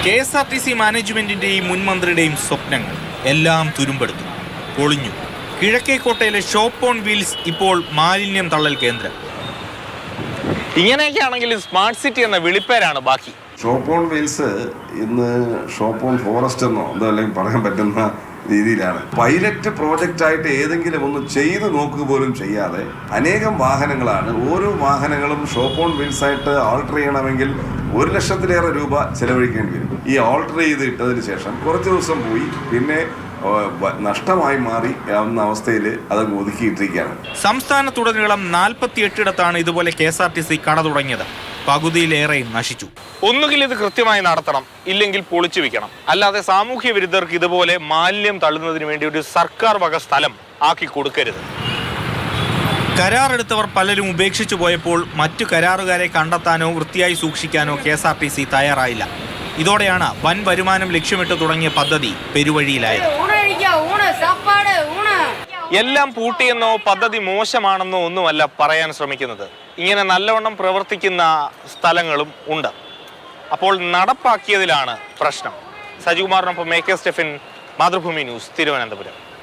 KSRTC മാനേജ്മെന്റിന്റെയും മുൻ മന്ത്രിയുടെയും സ്വപ്നങ്ങൾ എല്ലാം തുരുമ്പെടുത്തു, പൊളിഞ്ഞു. കിഴക്കേക്കോട്ടയിലെ ഷോപ്പ് ഓൺ വീൽസ് ഇപ്പോൾ മാലിന്യം തള്ളൽ കേന്ദ്രം. ഇങ്ങനെയൊക്കെയാണെങ്കിൽ സ്മാർട്ട് സിറ്റി എന്ന വിളിപ്പേരാണ് ബാക്കി. ഷോപ്പ് ഓൺ വീൽസ് ഇന്ന് ഷോപ്പ് ഓൺ ഫോറസ്റ്റ് എന്നോ എന്തോ അല്ലെങ്കിൽ പറയാൻ പറ്റുന്ന രീതിയിലാണ്. പൈലറ്റ് പ്രോജക്റ്റ് ആയിട്ട് ഏതെങ്കിലും ഒന്ന് ചെയ്തു നോക്കുക പോലും ചെയ്യാതെ അനേകം വാഹനങ്ങളാണ്. ഓരോ വാഹനങ്ങളും ഷോപ്പ് ഓൺ വീൽസ് ആയിട്ട് ആൾട്ടർ ചെയ്യണമെങ്കിൽ 1 ലക്ഷത്തിലേറെ രൂപ ചെലവഴിക്കേണ്ടി വരും. ഈ ആൾട്ടർ ചെയ്ത് ഇട്ടതിന് ശേഷം കുറച്ച് ദിവസം പോയി പിന്നെ നഷ്ടമായി മാറി എന്ന അവസ്ഥയിൽ അത് ഒതുക്കിയിട്ടിരിക്കുകയാണ്. സംസ്ഥാനത്തുടനീളം 48 ഇതുപോലെ KSRTC കട തുടങ്ങിയത്. പകുതിയിലേറെയും നശിച്ചു. ഒന്നുകിൽ ഇത് കൃത്യമായി നടത്തണം, ഇല്ലെങ്കിൽ പൊളിച്ചു വെക്കണം. അല്ലാതെ സാമൂഹ്യ വിരുദ്ധർക്ക് ഇതുപോലെ മാലിന്യം തള്ളുന്നതിന് വേണ്ടി ഒരു സർക്കാർ വക സ്ഥലം ആക്കി കൊടുക്കരുത്. കരാറെടുത്തവർ പലരും ഉപേക്ഷിച്ചു പോയപ്പോൾ മറ്റു കരാറുകാരെ കണ്ടെത്താനോ വൃത്തിയായി സൂക്ഷിക്കാനോ KSRTC തയ്യാറായില്ല. ഇതോടെയാണ് വൻ വരുമാനം ലക്ഷ്യമിട്ട് തുടങ്ങിയ പദ്ധതി പെരുവഴിയിലായത്. എല്ലാം പൂട്ടിയെന്നോ പദ്ധതി മോശമാണെന്നോ ഒന്നുമല്ല പറയാൻ ശ്രമിക്കുന്നത്. ഇങ്ങനെ നല്ലവണ്ണം പ്രവർത്തിക്കുന്ന സ്ഥലങ്ങളും ഉണ്ട്. അപ്പോൾ നടപ്പാക്കിയതിലാണ് പ്രശ്നം. സജികുമാറിനൊപ്പം AK സ്റ്റെഫിൻ, മാതൃഭൂമി ന്യൂസ്, തിരുവനന്തപുരം.